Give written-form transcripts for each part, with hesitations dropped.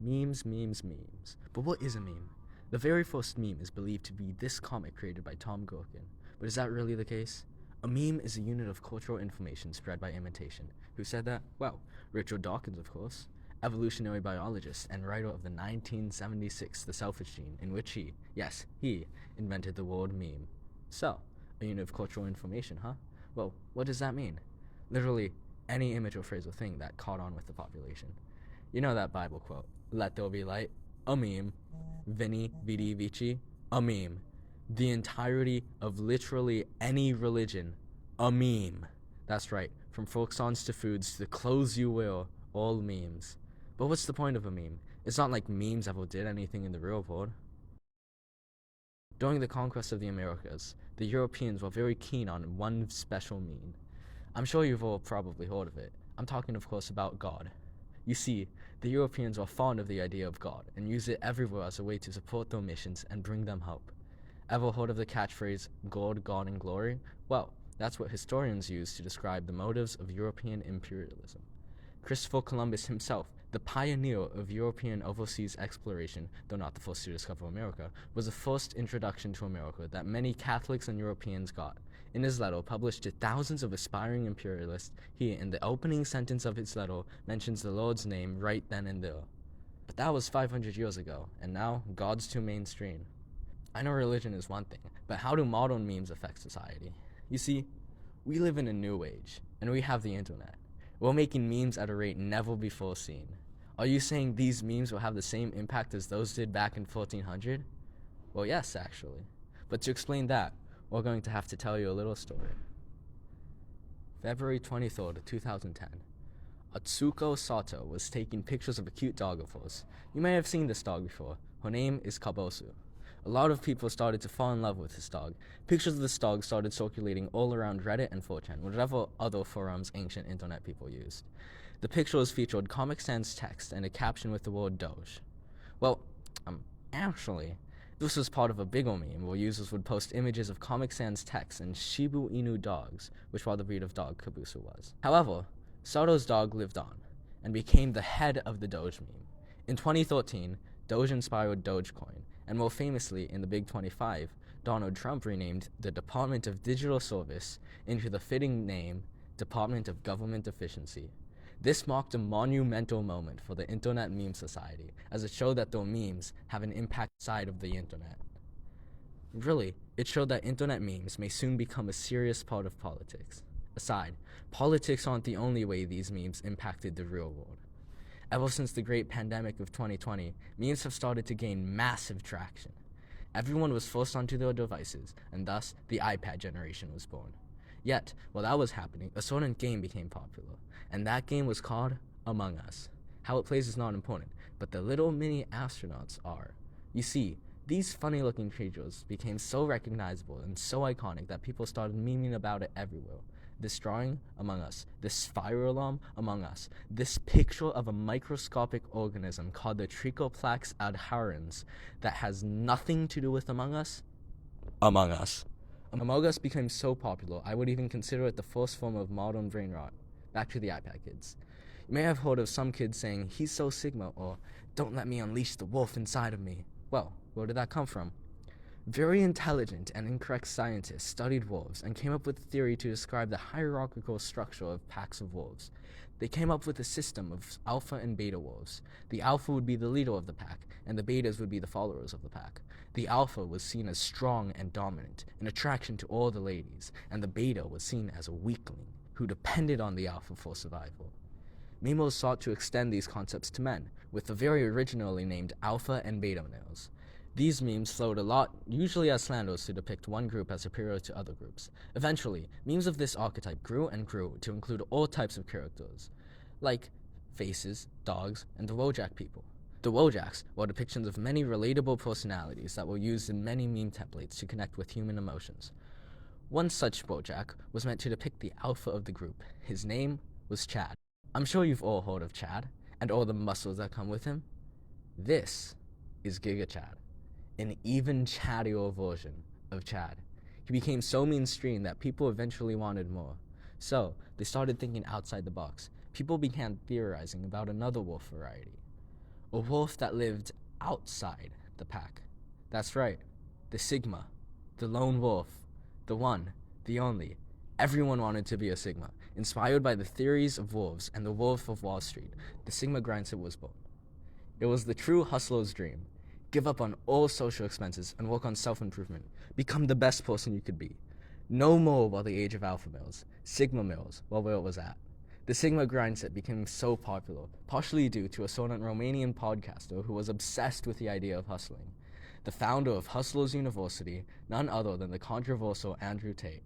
Memes, memes, memes. But what is a meme? The very first meme is believed to be this comic created by Tom Gherkin. But is that really the case? A meme is a unit of cultural information spread by imitation. Who said that? Well, Richard Dawkins, of course, evolutionary biologist and writer of the 1976 The Selfish Gene, in which he invented the word meme. So, a unit of cultural information, huh? Well, what does that mean? Literally, any image or phrase or thing that caught on with the population. You know that Bible quote, "Let there be light," a meme. Vini, vidi, vici, a meme. The entirety of literally any religion, a meme. That's right, from folk songs to foods to the clothes you wear, all memes. But what's the point of a meme? It's not like memes ever did anything in the real world. During the conquest of the Americas, the Europeans were very keen on one special meme. I'm sure you've all probably heard of it. I'm talking, of course, about God. You see, the Europeans were fond of the idea of God and used it everywhere as a way to support their missions and bring them hope. Ever heard of the catchphrase, "God, God, and glory"? Well, that's what historians use to describe the motives of European imperialism. Christopher Columbus himself, the pioneer of European overseas exploration, though not the first to discover America, was the first introduction to America that many Catholics and Europeans got. In his letter, published to thousands of aspiring imperialists, he, in the opening sentence of his letter, mentions the Lord's name right then and there. But that was 500 years ago, and now God's too mainstream. I know religion is one thing, but how do modern memes affect society? You see, we live in a new age, and we have the internet. We're making memes at a rate never before seen. Are you saying these memes will have the same impact as those did back in 1400? Well, yes, actually. But to explain that, we're going to have to tell you a little story. February 23rd, 2010. Atsuko Sato was taking pictures of a cute dog of hers. You may have seen this dog before. Her name is Kabosu. A lot of people started to fall in love with this dog. Pictures of this dog started circulating all around Reddit and 4chan, whatever other forums ancient internet people used. The pictures featured Comic Sans text and a caption with the word Doge. Well, actually, this was part of a bigger meme where users would post images of Comic Sans text and Shiba Inu dogs, which was the breed of dog Kabusu was. However, Sato's dog lived on and became the head of the Doge meme. In 2013, Doge inspired DOGECOIN, and more famously, in the Big 25, Donald Trump renamed the Department of Digital Service into the fitting name Department of Government Efficiency. This marked a monumental moment for the Internet Meme Society, as it showed that their memes have an impact outside of the Internet. Really, it showed that Internet memes may soon become a serious part of politics. Aside, politics aren't the only way these memes impacted the real world. Ever since the great pandemic of 2020, memes have started to gain massive traction. Everyone was forced onto their devices, and thus the iPad generation was born. Yet, while that was happening, a certain game became popular, and that game was called Among Us. How it plays is not important, but the little mini astronauts are. You see, these funny-looking creatures became so recognizable and so iconic that people started memeing about it everywhere. This drawing, Among Us. This fire alarm, Among Us. This picture of a microscopic organism called the Trichoplax adherens that has nothing to do with Among Us, Among Us. Among Us became so popular, I would even consider it the first form of modern brain rot. Back to the iPad kids. You may have heard of some kids saying, "He's so Sigma," or "Don't let me unleash the wolf inside of me." Well, where did that come from? Very intelligent and incorrect scientists studied wolves and came up with a theory to describe the hierarchical structure of packs of wolves. They came up with a system of alpha and beta wolves. The alpha would be the leader of the pack, and the betas would be the followers of the pack. The alpha was seen as strong and dominant, an attraction to all the ladies, and the beta was seen as a weakling who depended on the alpha for survival. Memes sought to extend these concepts to men, with the very originally named alpha and beta males. These memes flowed a lot, usually as slanders to depict one group as superior to other groups. Eventually, memes of this archetype grew and grew to include all types of characters, like faces, dogs, and the Wojak people. The Wojaks were depictions of many relatable personalities that were used in many meme templates to connect with human emotions. One such Wojak was meant to depict the alpha of the group. His name was Chad. I'm sure you've all heard of Chad, and all the muscles that come with him. This is Giga Chad, an even chattier version of Chad. He became so mainstream that people eventually wanted more. So, they started thinking outside the box. People began theorizing about another wolf variety. A wolf that lived outside the pack. That's right, the Sigma, the lone wolf, the one, the only. Everyone wanted to be a Sigma. Inspired by the theories of wolves and the Wolf of Wall Street, the Sigma grindset was born. It was the true hustler's dream. Give up on all social expenses and work on self-improvement. Become the best person you could be. No more while the age of alpha males, Sigma males, while where it was at. The Sigma grindset became so popular, partially due to a certain Romanian podcaster who was obsessed with the idea of hustling. The founder of Hustlers University, none other than the controversial Andrew Tate.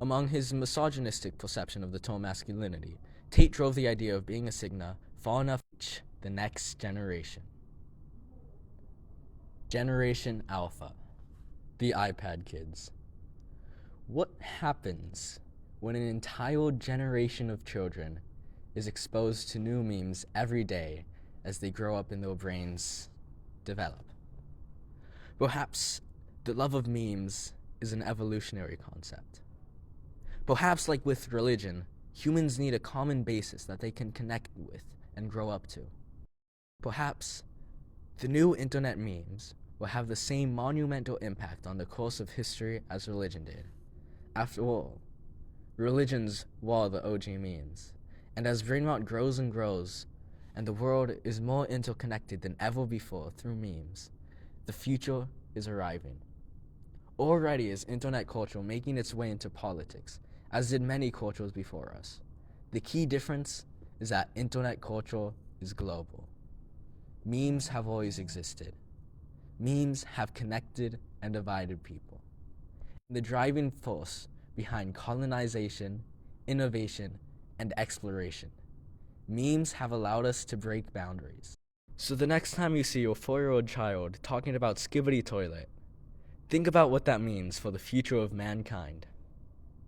Among his misogynistic perception of the term masculinity, Tate drove the idea of being a Sigma far enough to reach the next generation. Generation Alpha, the iPad kids. What happens when an entire generation of children is exposed to new memes every day as they grow up and their brains develop? Perhaps the love of memes is an evolutionary concept. Perhaps, like with religion, humans need a common basis that they can connect with and grow up to. Perhaps the new internet memes will have the same monumental impact on the course of history as religion did. After all, religions were the OG memes, and as brain rot grows and grows, and the world is more interconnected than ever before through memes, the future is arriving. Already is internet culture making its way into politics, as did many cultures before us. The key difference is that internet culture is global. Memes have always existed. Memes have connected and divided people. The driving force behind colonization, innovation, and exploration. Memes have allowed us to break boundaries. So the next time you see your 4-year-old child talking about Skibidi Toilet, think about what that means for the future of mankind.